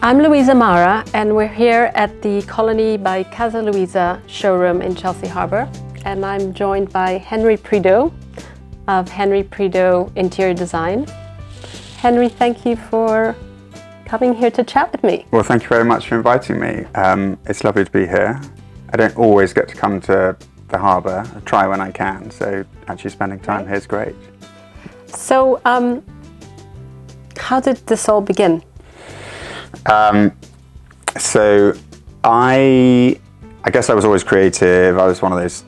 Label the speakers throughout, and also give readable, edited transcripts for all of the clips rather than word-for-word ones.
Speaker 1: I'm Luiza Mara, and we're here at the Colony by Casa Luiza showroom in Chelsea Harbour. And I'm joined by Henry Prideaux of Henry Prideaux Interior Design. Henry, thank you for coming here to chat with me.
Speaker 2: Well, thank you very much for inviting me. It's lovely to be here. I don't always get to come to the harbour. I try when I can, so actually spending time here is great.
Speaker 1: So, how did this all begin?
Speaker 2: So I guess I was always creative. I was one of those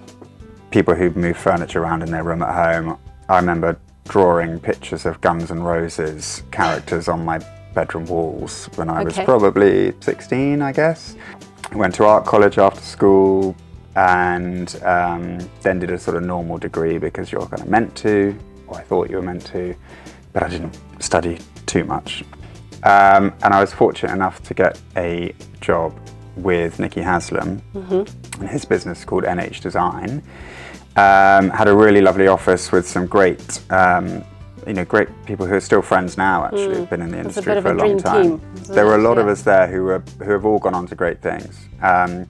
Speaker 2: people who moved furniture around in their room at home. I remember drawing pictures of Guns N' Roses characters on my bedroom walls when I was probably 16, I guess. I went to art college after school and then did a sort of normal degree because you're kind of meant to, or I thought you were meant to, but I didn't study too much. And I was fortunate enough to get a job with Nicky Haslam in his business called NH Design. Had a really lovely office with some great, great people who are still friends now. Actually, have been in the industry for a long time. There were a lot of us there who have all gone on to great things. And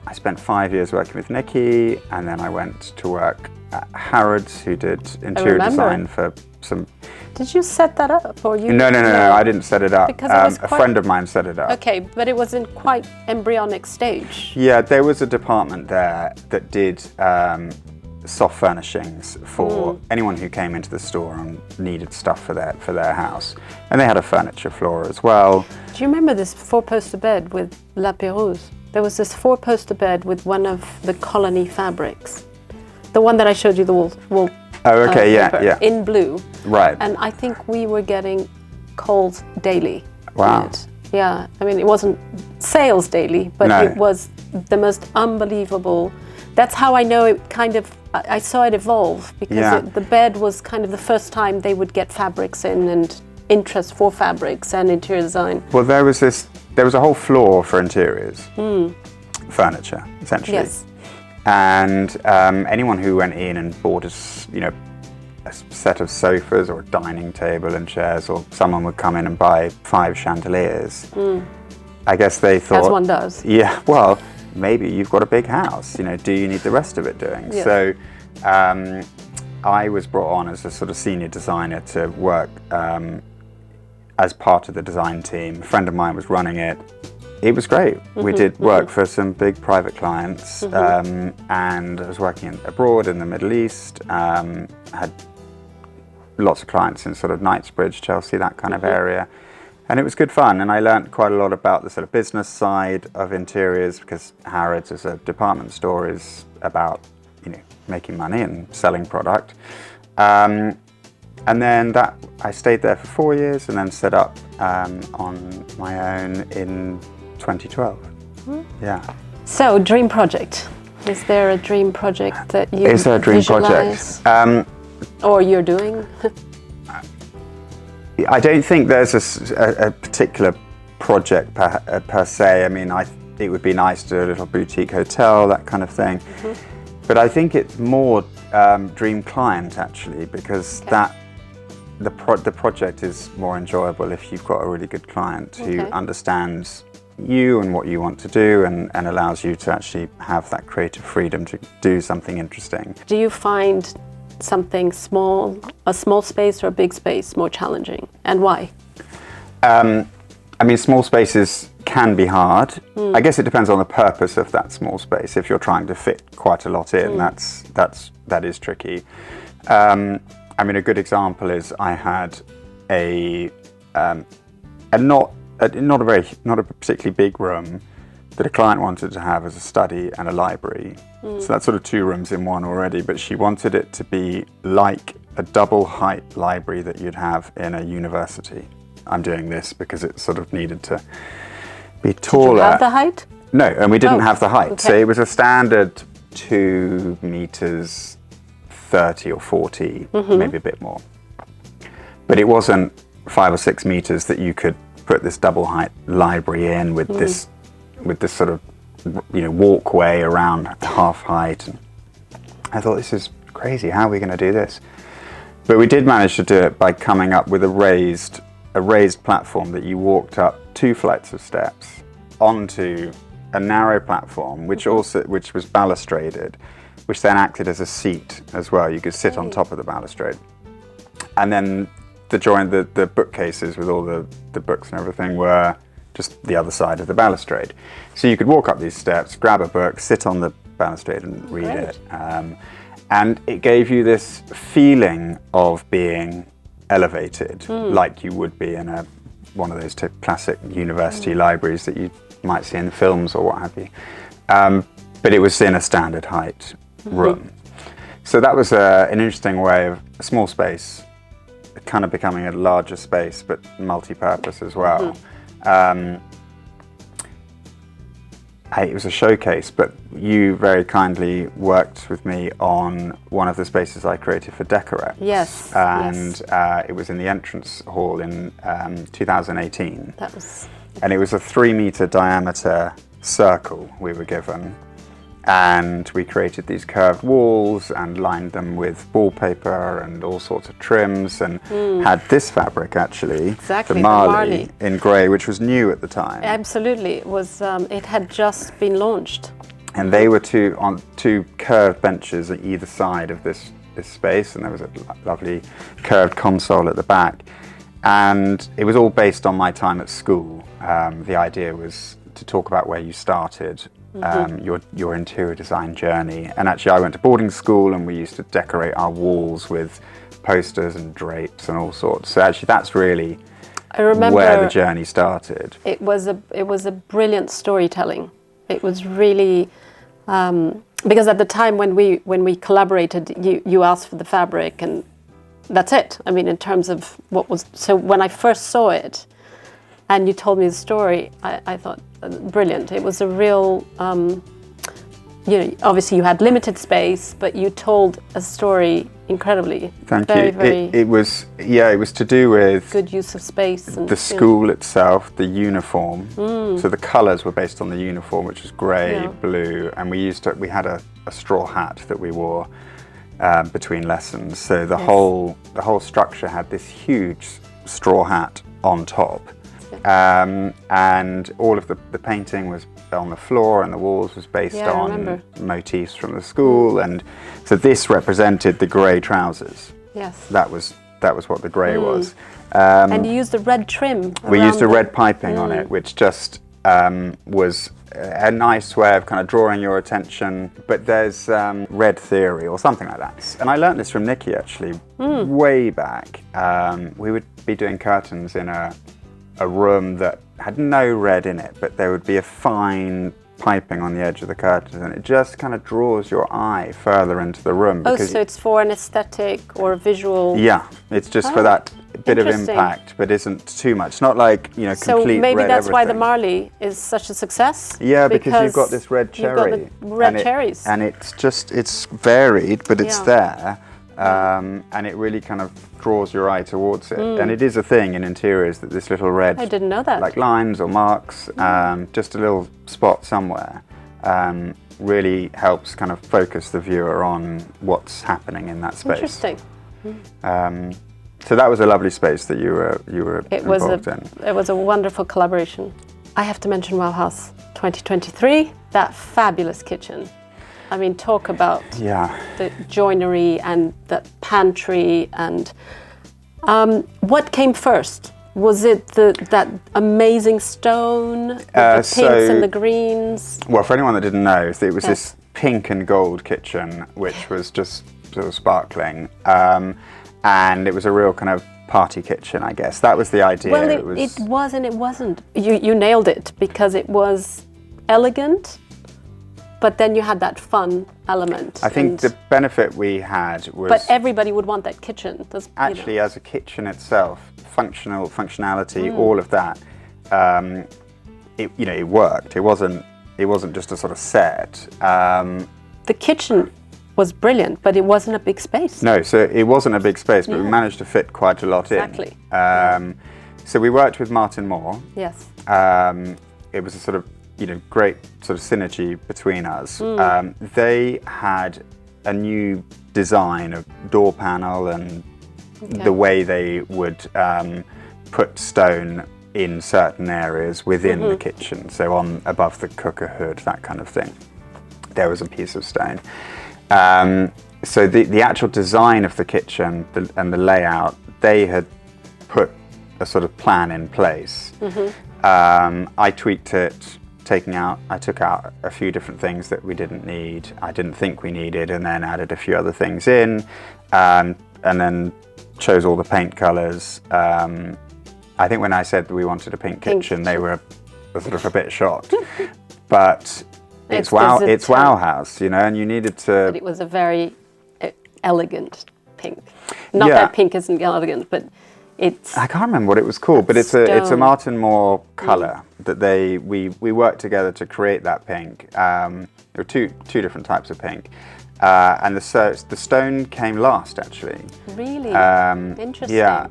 Speaker 2: I spent 5 years working with Nicky, and then I went to work at Harrods, who did interior design for some.
Speaker 1: Did you set that up, or you?
Speaker 2: No, I didn't set it up.
Speaker 1: Because it was
Speaker 2: a friend of mine set it up.
Speaker 1: Okay, but it was in quite embryonic stage.
Speaker 2: Yeah, there was a department there that did soft furnishings for anyone who came into the store and needed stuff for their house, and they had a furniture floor as well.
Speaker 1: Do you remember this four-poster bed with La Pérouse? There was this four-poster bed with one of the Colony fabrics, the one that I showed you, the wool.
Speaker 2: Oh, okay, yeah.
Speaker 1: In blue.
Speaker 2: Right.
Speaker 1: And I think we were getting calls daily.
Speaker 2: Wow.
Speaker 1: Yeah, I mean, it wasn't sales daily, but it was the most unbelievable. That's how I know it kind of, I saw it evolve, because the bed was kind of the first time they would get fabrics in and interest for fabrics and interior design.
Speaker 2: Well, there was a whole floor for interiors, furniture, essentially.
Speaker 1: Yes.
Speaker 2: And anyone who went in and bought a set of sofas or a dining table and chairs, or someone would come in and buy 5 chandeliers, I guess they thought...
Speaker 1: As one does.
Speaker 2: Yeah, well, maybe you've got a big house, do you need the rest of it doing?
Speaker 1: Yeah.
Speaker 2: So I was brought on as a sort of senior designer to work as part of the design team. A friend of mine was running it. It was great. We did work for some big private clients, and I was working abroad in the Middle East. Had lots of clients in sort of Knightsbridge, Chelsea, that kind of area. And it was good fun, and I learned quite a lot about the sort of business side of interiors, because Harrods as a department store is about, making money and selling product. And then I stayed there for 4 years and then set up on my own in 2012. Yeah.
Speaker 1: So, dream project. Is there a dream project that you
Speaker 2: Is there a dream
Speaker 1: visualize?
Speaker 2: project?
Speaker 1: Or you're doing?
Speaker 2: I don't think there's a particular project per se. I mean, it would be nice to do a little boutique hotel, that kind of thing. But I think it's more dream client, actually, because the project is more enjoyable if you've got a really good client who understands you and what you want to do, and allows you to actually have that creative freedom to do something interesting. Do
Speaker 1: you find something small, a small space or a big space, more challenging, and why? I mean, small spaces can be hard. I guess it depends on the purpose of that small space. If you're trying to fit quite a lot in, that is tricky. I mean, a good example is I had not a particularly big room that a client wanted to have as a study and a library. So that's sort of 2 rooms in one already, but she wanted it to be like a double height library that you'd have in a university. I'm doing this because it sort of needed to be taller. Did you have the height?
Speaker 2: No, and we didn't have the height.
Speaker 1: Okay.
Speaker 2: So it was a standard 2 meters 30 or 40, maybe a bit more. But it wasn't 5 or 6 meters that you could put this double height library in with this sort of walkway around half height. And I thought, this is crazy, how are we going to do this? But we did manage to do it by coming up with a raised a raised platform that you walked up 2 flights of steps onto a narrow platform, which was balustraded, which then acted as a seat as well. You could sit on top of the balustrade, and then the bookcases with all the books and everything were just the other side of the balustrade. So you could walk up these steps, grab a book, sit on the balustrade and read it. And it gave you this feeling of being elevated, like you would be in one of those classic university libraries that you might see in films or what have you. But it was in a standard height room. So that was an interesting way of a small space kind of becoming a larger space, but multi-purpose as well. It was a showcase, but you very kindly worked with me on one of the spaces I created for Decorex.
Speaker 1: Yes.
Speaker 2: And it was in the entrance hall in 2018.
Speaker 1: That was...
Speaker 2: And it was a 3-meter diameter circle we were given. And we created these curved walls and lined them with wallpaper and all sorts of trims, and had this fabric actually,
Speaker 1: exactly,
Speaker 2: the Marley in grey, which was new at the time.
Speaker 1: Absolutely, it was. It had just been launched.
Speaker 2: And they were on two curved benches at either side of this space, and there was a lovely curved console at the back. And it was all based on my time at school. The idea was to talk about where you started. Your interior design journey. And actually I went to boarding school, and we used to decorate our walls with posters and drapes and all sorts. So actually that's really where the journey started.
Speaker 1: It was a brilliant storytelling. It was really because at the time when we collaborated, you asked for the fabric and that's it. I mean, in terms of what was, so when I first saw it and you told me the story, I thought, brilliant. It was a real, obviously you had limited space, but you told a story incredibly.
Speaker 2: Thank you. It was to do with
Speaker 1: good use of space. And,
Speaker 2: the school itself, the uniform. So the colours were based on the uniform, which was grey, blue, and we had a straw hat that we wore between lessons. So the whole structure had this huge straw hat on top. And all of the painting was on the floor, and the walls was based on motifs from the school, and so this represented the grey trousers.
Speaker 1: Yes,
Speaker 2: that was what the grey was.
Speaker 1: And you used the red trim.
Speaker 2: We used a red piping on it, which just was a nice way of kind of drawing your attention. But there's red theory or something like that, and I learnt this from Nikki actually way back. We would be doing curtains in a room that had no red in it, but there would be a fine piping on the edge of the curtains, and it just kind of draws your eye further into the room.
Speaker 1: Oh, so it's for an aesthetic or visual...
Speaker 2: Yeah, it's just for that bit of impact, but isn't too much. It's not like, complete red
Speaker 1: So maybe that's
Speaker 2: everything.
Speaker 1: why the Marley is such a success?
Speaker 2: Yeah, because you've got this red cherry.
Speaker 1: You've got the red cherries.
Speaker 2: And it's varied, but it's there. And it really kind of draws your eye towards it. And it is a thing in interiors that this little red,
Speaker 1: I didn't know that,
Speaker 2: like lines or marks, just a little spot somewhere, really helps kind of focus the viewer on what's happening in that space.
Speaker 1: Interesting.
Speaker 2: So that was a lovely space that you were involved in.
Speaker 1: It was a wonderful collaboration. I have to mention Wow House 2023, that fabulous kitchen. I mean, talk about the joinery and the pantry, and what came first? Was it that amazing stone, with the pinks and the greens?
Speaker 2: Well, for anyone that didn't know, it was this pink and gold kitchen, which was just sort of sparkling, and it was a real kind of party kitchen, I guess. That was the idea.
Speaker 1: Well, it was and it wasn't. You nailed it, because it was elegant, but then you had that fun element.
Speaker 2: I think the benefit we had was...
Speaker 1: But everybody would want that kitchen.
Speaker 2: Actually, as a kitchen itself, functionality, all of that, it worked. It wasn't just a sort of set.
Speaker 1: The kitchen was brilliant, but it wasn't a big space.
Speaker 2: No, so it wasn't a big space, but we managed to fit quite a lot in.
Speaker 1: Exactly.
Speaker 2: So we worked with Martin Moore.
Speaker 1: Yes.
Speaker 2: It was a sort of great sort of synergy between us. They had a new design of door panel and the way they would put stone in certain areas within the kitchen, so above the cooker hood, that kind of thing. There was a piece of stone. So the actual design of the kitchen and the layout, they had put a sort of plan in place. I tweaked it, I took out a few different things that we didn't need, I didn't think we needed, and then added a few other things in, and then chose all the paint colours. I think when I said that we wanted a pink kitchen, they were sort of a bit shocked. But it's Wow House, you know, and you needed to...
Speaker 3: But it was a very elegant pink. Not that pink isn't elegant, but it's...
Speaker 2: I can't remember what it was called, but it's a Martin Moore colour that we worked together to create that pink. There were two different types of pink. And the stone came last, actually.
Speaker 3: Really? Interesting.
Speaker 2: Yeah,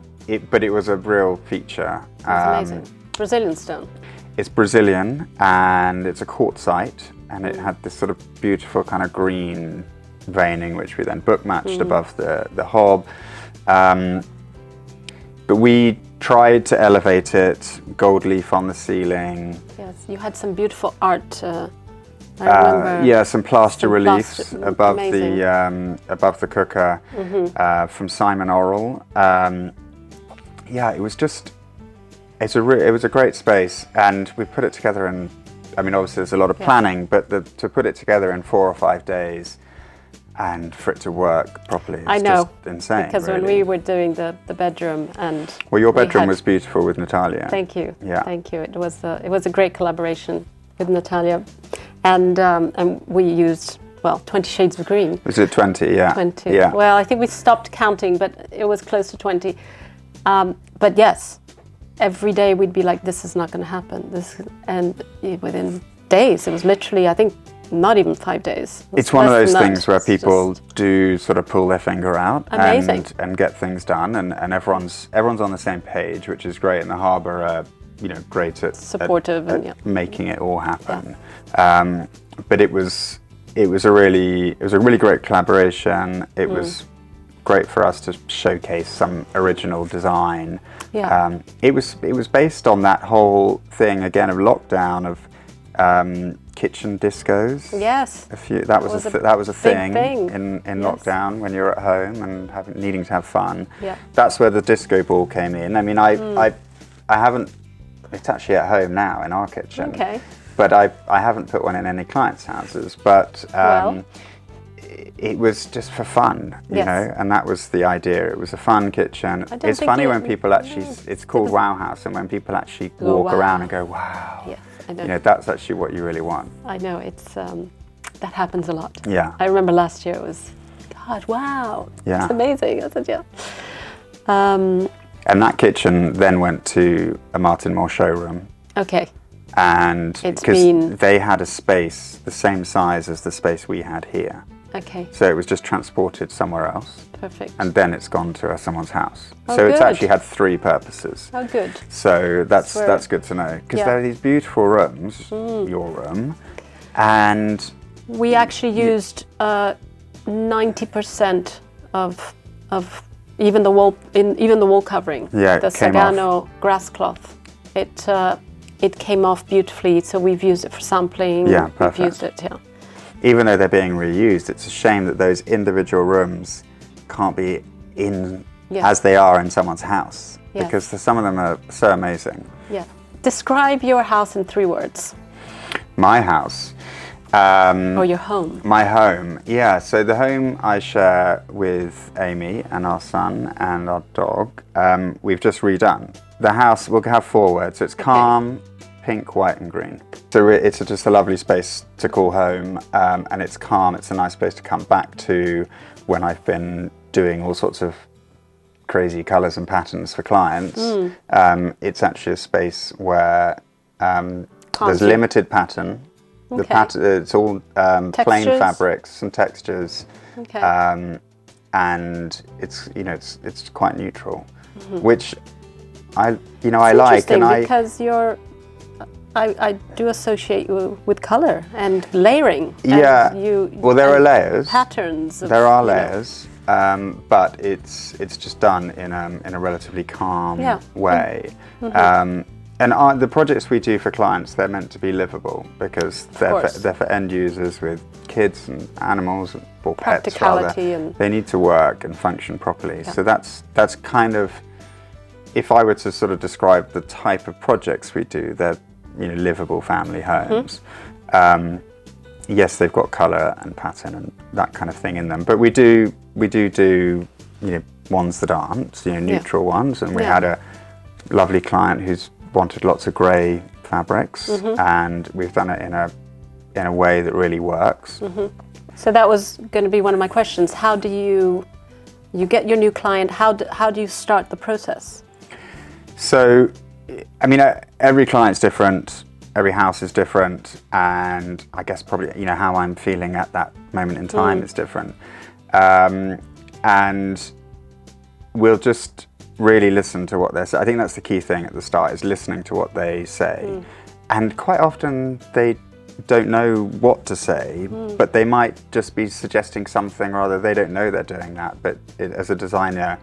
Speaker 2: but it was a real feature.
Speaker 3: It's amazing. Brazilian stone.
Speaker 2: It's Brazilian, and it's a quartzite, and it had this sort of beautiful kind of green veining, which we then book matched above the hob. But we tried to elevate it, gold leaf on the ceiling.
Speaker 3: Yes, you had some beautiful art. I remember.
Speaker 2: Yeah, some plaster reliefs above the cooker from Simon Orrell. Yeah, it was just. It was a great space, and we put it together in. I mean, obviously there's a lot of planning, but to put it together in 4 or 5 days, and for it to work properly, it's just insane.
Speaker 3: Because
Speaker 2: really.
Speaker 3: when we were doing the bedroom and
Speaker 2: your bedroom was beautiful with Natalia.
Speaker 3: Thank you.
Speaker 2: Yeah.
Speaker 3: Thank you. It was a great collaboration with Natalia, and we used 20 shades of green.
Speaker 2: Was it 20? Yeah.
Speaker 3: 20.
Speaker 2: Yeah.
Speaker 3: Well, I think we stopped counting, but it was close to 20. But yes, every day we'd be like, this is not going to happen. And within days, it was literally, I think, not even 5 days.
Speaker 2: It's one of those things where people do sort of pull their finger out and get things done, and everyone's on the same page, which is great. And the harbour are, great at
Speaker 3: supportive and
Speaker 2: making it all happen. Yeah. But it was a really great collaboration. It was great for us to showcase some original design.
Speaker 3: Yeah.
Speaker 2: It was based on that whole thing again of lockdown of kitchen discos.
Speaker 3: Yes.
Speaker 2: That was a thing in lockdown when you're at home and needing to have fun.
Speaker 3: Yeah.
Speaker 2: That's where the disco ball came in. I mean, I haven't. It's actually at home now in our kitchen.
Speaker 3: Okay.
Speaker 2: But I haven't put one in any clients' houses. But it was just for fun, you know, and that was the idea. It was a fun kitchen. It's funny when people actually. It's called Wow House, and when people actually walk around and go, wow.
Speaker 3: Yes. I know.
Speaker 2: That's actually what you really want.
Speaker 3: I know, it's that happens a lot.
Speaker 2: Yeah.
Speaker 3: I remember last year it was, God, wow,
Speaker 2: yeah.
Speaker 3: It's amazing. I said, yeah.
Speaker 2: And that kitchen then went to a Martin Moore showroom.
Speaker 3: Okay.
Speaker 2: And because they had a space the same size as the space we had here.
Speaker 3: Okay.
Speaker 2: So it was just transported somewhere else.
Speaker 3: Perfect.
Speaker 2: And then it's gone to someone's house.
Speaker 3: Oh,
Speaker 2: so
Speaker 3: good.
Speaker 2: It's actually had 3 purposes.
Speaker 3: Oh, good.
Speaker 2: So that's good to know. Because there are these beautiful rooms, your room, and...
Speaker 3: We actually used 90% of even the wall covering.
Speaker 2: Yeah,
Speaker 3: the Sagano grass cloth. It came off beautifully, so we've used it for sampling.
Speaker 2: Yeah, perfect.
Speaker 3: We've used it, yeah.
Speaker 2: Even though they're being reused, it's a shame that those individual rooms can't be in as they are in someone's house. Yes. Because some of them are so amazing.
Speaker 3: Yeah. Describe your house in 3 words.
Speaker 2: My house.
Speaker 3: Or your home.
Speaker 2: My home, yeah. So the home I share with Amy and our son and our dog, we've just redone. The house will have 4 words. So it's calm, pink, white and green. So it's just a lovely space to call home, and it's calm. It's a nice place to come back to when I've been doing all sorts of crazy colours and patterns for clients. It's actually a space where there's limited pattern. The pattern, it's all plain fabrics and textures, and it's quite neutral, which I like. And
Speaker 3: because I do associate you with color and layering.
Speaker 2: Yeah.
Speaker 3: And
Speaker 2: well, there are layers.
Speaker 3: Patterns.
Speaker 2: There are layers. but it's just done in a relatively calm way. And the projects we do for clients, they're meant to be livable because they're for end users with kids and animals or pets rather. They need to work and function properly. So that's kind of, if I were to sort of describe the type of projects we do, they're livable family homes. Yes, they've got colour and pattern and that kind of thing in them, but we do ones that aren't, neutral ones. And we had a lovely client who's wanted lots of grey fabrics, and we've done it in a way that really works.
Speaker 3: So that was going to be one of my questions. How do you get your new client? How do you start the process?
Speaker 2: So, I mean, every client's different, every house is different, and I guess probably how I'm feeling at that moment in time is different. And we'll just really listen to what they're saying. I think that's the key thing at the start, is listening to what they say. And quite often they don't know what to say, but they might just be suggesting something, or other. They don't know they're doing that, but as a designer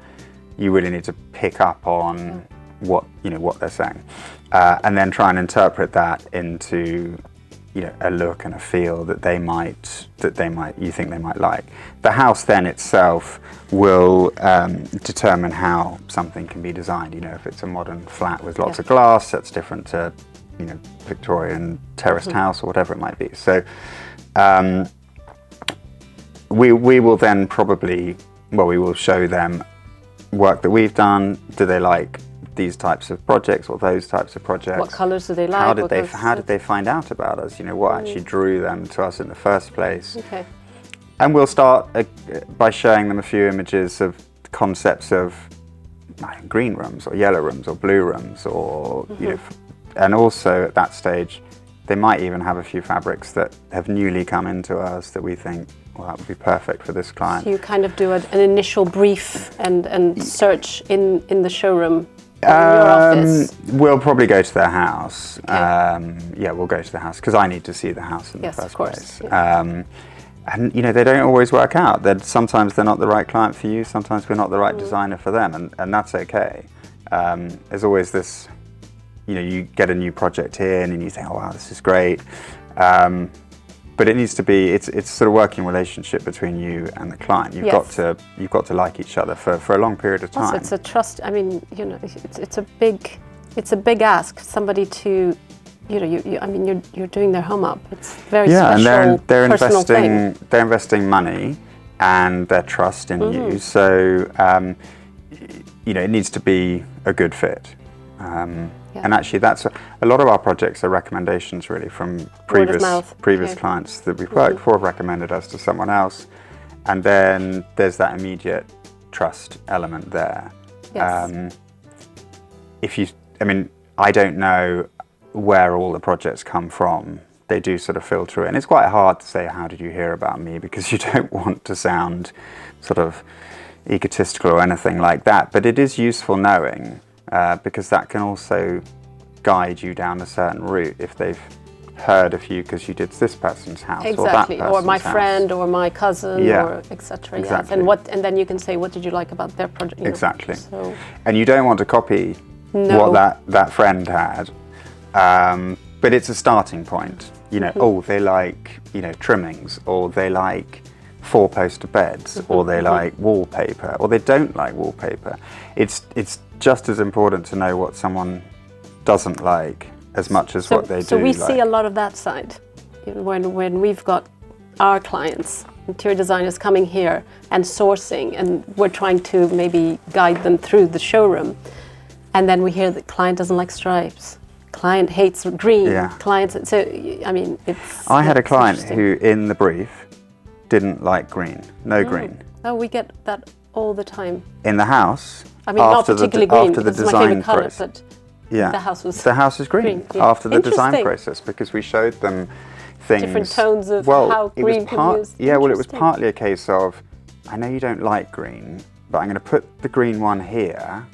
Speaker 2: you really need to pick up on what they're saying, and then try and interpret that into a look and a feel that you think they might like. The house then itself will determine how something can be designed. If it's a modern flat with lots of glass, that's different to Victorian terraced house or whatever it might be. So we will then we will show them work that we've done. Do they like these types of projects or those types of projects?
Speaker 3: What colours do they like?
Speaker 2: How did they find out about us? What actually drew them to us in the first place?
Speaker 3: Okay.
Speaker 2: And we'll start by showing them a few images of concepts of green rooms or yellow rooms or blue rooms, or and also at that stage they might even have a few fabrics that have newly come into us that we think, well, that would be perfect for this client.
Speaker 3: So you kind of do an initial brief and search in the showroom. In your office?
Speaker 2: We'll probably go to their house.
Speaker 3: Okay.
Speaker 2: We'll go to the house because I need to see the house in the first place.
Speaker 3: Yeah.
Speaker 2: And they don't always work out. Sometimes they're not the right client for you. Sometimes we're not the right designer for them, and that's okay. There's always this, you get a new project in and you think, oh wow, this is great. But it needs to be, it's sort of working relationship between you and the client. You've got to like each other for a long period of time.
Speaker 3: Also, it's a trust. I mean, it's a big ask. Somebody to, you're doing their home up. It's very special,
Speaker 2: and they're
Speaker 3: personal thing.
Speaker 2: They're investing money and their trust in you. So it needs to be a good fit. And actually, that's a lot of our projects are recommendations really from previous clients that we've worked for have recommended us to someone else, and then there's that immediate trust element there.
Speaker 3: Yes.
Speaker 2: I don't know where all the projects come from. They do sort of filter in. It's quite hard to say, how did you hear about me? Because you don't want to sound sort of egotistical or anything like that, but it is useful knowing. Because that can also guide you down a certain route if they've heard of you because you did this person's house or that person's house.
Speaker 3: Or my friend or my cousin or etc.
Speaker 2: Exactly.
Speaker 3: Yes. And then you can say, what did you like about their project?
Speaker 2: Exactly. And you don't want to copy what that friend had, but it's a starting point. Oh, they like trimmings, or they like 4-poster beds, or they like wallpaper, or they don't like wallpaper. It's just as important to know what someone doesn't like as much as what they do.
Speaker 3: So we see a lot of that side when we've got our clients, interior designers, coming here and sourcing, and we're trying to maybe guide them through the showroom, and then we hear that client doesn't like stripes, client hates green,
Speaker 2: I had a client who in the brief didn't like green, green.
Speaker 3: Oh, we get that all the time.
Speaker 2: In the house,
Speaker 3: not particularly green,
Speaker 2: after the design process. The house is green after the design process, because we showed them things.
Speaker 3: Different tones of how green can be used.
Speaker 2: Yeah, well, it was partly a case of, I know you don't like green, but I'm going to put the green one here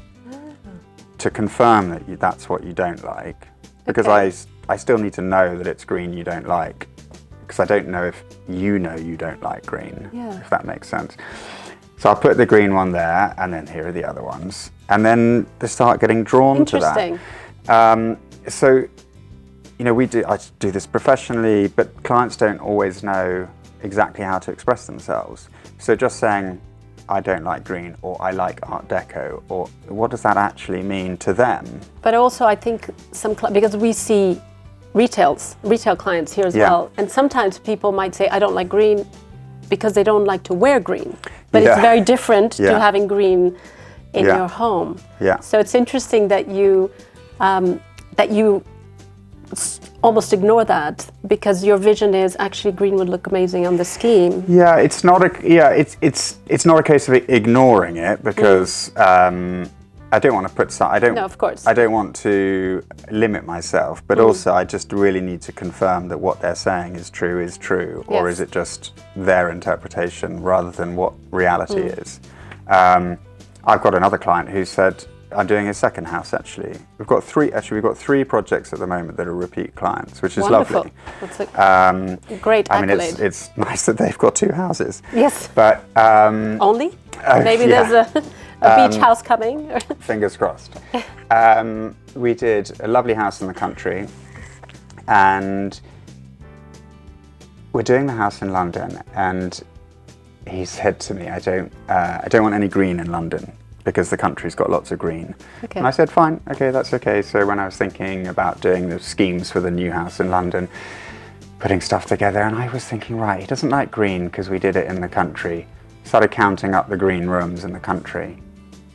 Speaker 2: to confirm that that's what you don't like, because I still need to know that it's green you don't like, because I don't know if you don't like green, if that makes sense. So I'll put the green one there, and then here are the other ones. And then they start getting drawn to that.
Speaker 3: Interesting.
Speaker 2: So, you know, I do this professionally, but clients don't always know exactly how to express themselves. So just saying, I don't like green, or I like Art Deco, or what does that actually mean to them?
Speaker 3: But also I think because we see retail clients here as well, and sometimes people might say, I don't like green because they don't like to wear green. But it's very different to having green in your home.
Speaker 2: Yeah.
Speaker 3: So it's interesting that you almost ignore that, because your vision is actually green would look amazing on the scheme.
Speaker 2: Yeah, it's not a case of ignoring it, because I don't want to put some.
Speaker 3: No, of course.
Speaker 2: I don't want to limit myself, but also I just really need to confirm that what they're saying is true, or is it just their interpretation rather than what reality is. I've got another client who said, I'm doing his second house actually. We've got three projects at the moment that are repeat clients, which is
Speaker 3: wonderful.
Speaker 2: Lovely.
Speaker 3: That's a great accolade.
Speaker 2: I mean, it's nice that they've got two houses.
Speaker 3: Yes.
Speaker 2: But
Speaker 3: only? Maybe there's a beach house coming.
Speaker 2: Fingers crossed. We did a lovely house in the country, and we're doing the house in London, and he said to me, I don't want any green in London, because the country's got lots of green. Okay. And I said, fine, okay, that's okay. So when I was thinking about doing the schemes for the new house in London, putting stuff together, and I was thinking, right, he doesn't like green because we did it in the country. Started counting up the green rooms in the country,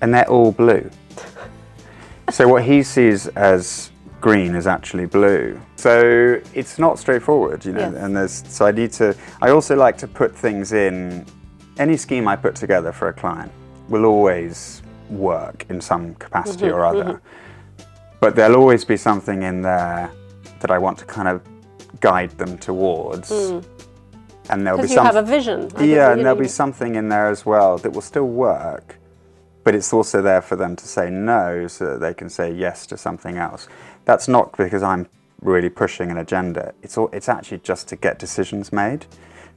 Speaker 2: and they're all blue. So what he sees as green is actually blue. So it's not straightforward, you know. Yes. And I also like to put things in. Any scheme I put together for a client will always work in some capacity or other. But there'll always be something in there that I want to kind of guide them towards. And there'll be
Speaker 3: you have a vision.
Speaker 2: And there'll be something in there as well that will still work, but it's also there for them to say no, so that they can say yes to something else. That's not because I'm really pushing an agenda. It's actually just to get decisions made,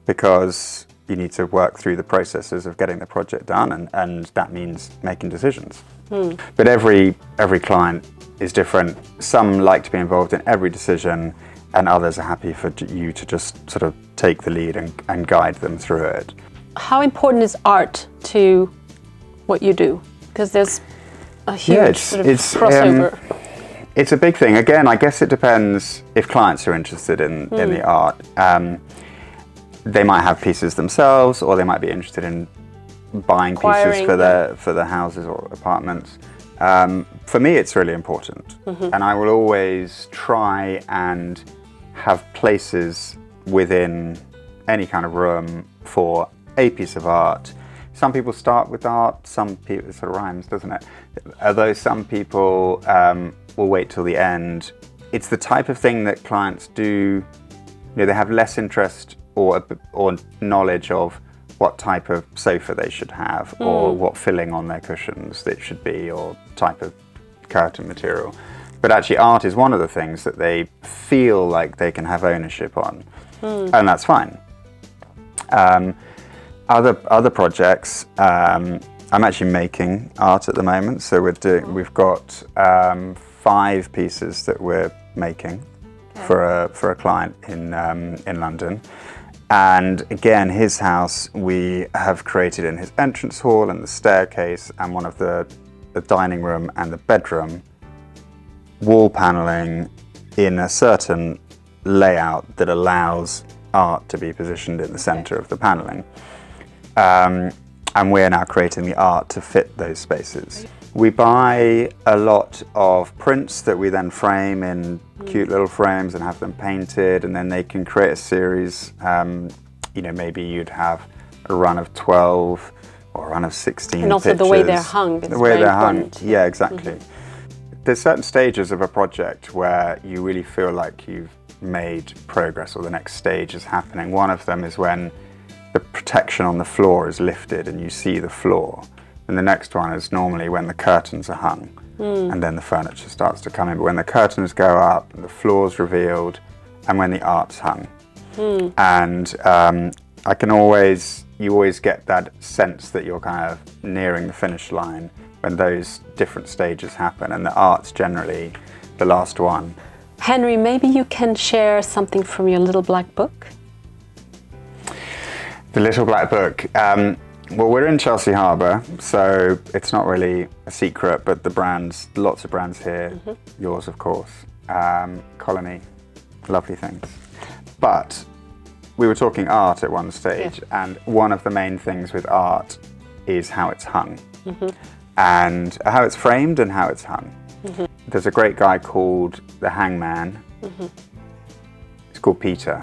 Speaker 2: because you need to work through the processes of getting the project done, and that means making decisions. But every client is different. Some like to be involved in every decision, and others are happy for you to just sort of take the lead and guide them through it.
Speaker 3: How important is art to what you do? Because there's a huge sort of crossover.
Speaker 2: It's a big thing. Again, I guess it depends if clients are interested in the art. They might have pieces themselves, or they might be interested in buying pieces for their houses or apartments. For me, it's really important, and I will always try and have places within any kind of room for a piece of art. Some people start with art, some people, it sort of rhymes, doesn't it? Although some people will wait till the end. It's the type of thing that clients do, you know, they have less interest or knowledge of what type of sofa they should have, or what filling on their cushions it should be, or type of curtain material. But actually art is one of the things that they feel like they can have ownership on, and that's fine. Other projects, I'm actually making art at the moment, so we've got 5 pieces that we're making for a client in London. And again, his house, we have created in his entrance hall and the staircase and one of the dining room and the bedroom, wall paneling in a certain layout that allows art to be positioned in the center of the paneling. And we're now creating the art to fit those spaces. We buy a lot of prints that we then frame in cute little frames and have them painted, and then they can create a series. You know, maybe you'd have a run of 12 or a run of 16
Speaker 3: and also
Speaker 2: pictures.
Speaker 3: The way they're hung is very important.
Speaker 2: Yeah, exactly. There's certain stages of a project where you really feel like you've made progress, or the next stage is happening. One of them is when the protection on the floor is lifted and you see the floor. And the next one is normally when the curtains are hung, and then the furniture starts to come in. But when the curtains go up and the floor's revealed, and when the art's hung. And you always get that sense that you're kind of nearing the finish line when those different stages happen, and the art's generally the last one.
Speaker 3: Henry, maybe you can share something from your little black book?
Speaker 2: The Little Black Book. Well, we're in Chelsea Harbour, so it's not really a secret, but the brands, lots of brands here, yours of course, Colony, lovely things. But we were talking art at one stage, and one of the main things with art is how it's hung, and how it's framed and how it's hung. There's a great guy called the Hangman. It's called Peter.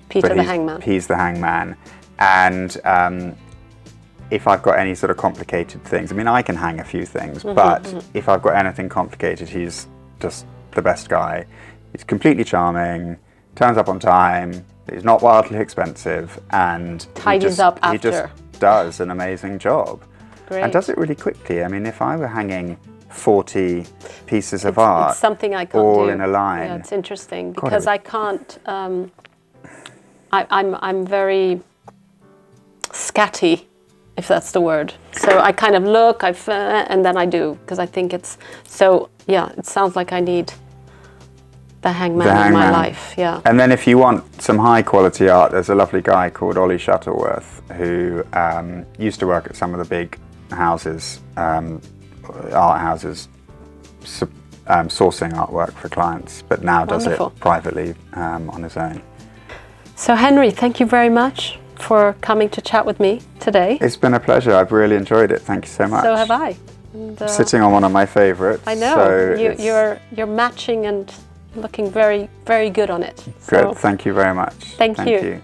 Speaker 3: Peter the Hangman.
Speaker 2: He's the Hangman. And if I've got any sort of complicated things, I mean, I can hang a few things, but if I've got anything complicated, he's just the best guy. He's completely charming, turns up on time, he's not wildly expensive, and
Speaker 3: tidies up after.
Speaker 2: He just does an amazing job.
Speaker 3: Great.
Speaker 2: And does it really quickly. I mean, if I were hanging 40 pieces of art,
Speaker 3: it's something I can't
Speaker 2: all
Speaker 3: do.
Speaker 2: in a line.
Speaker 3: Yeah, it's interesting because I can't. I'm very scatty, if that's the word. So I kind of look, and then I do, because I think it's so. Yeah, it sounds like I need the hangman in my life. Yeah.
Speaker 2: And then if you want some high quality art, there's a lovely guy called Ollie Shuttleworth who used to work at some of the big houses, art houses, sourcing artwork for clients, but now does it privately on his own.
Speaker 3: So Henry, thank you very much for coming to chat with me today.
Speaker 2: It's been a pleasure. I've really enjoyed it. Thank you so much.
Speaker 3: So have I. And,
Speaker 2: sitting on one of my favourites.
Speaker 3: I know. So you're matching and looking very, very good on it.
Speaker 2: Good. Thank you very much.
Speaker 3: Thank you.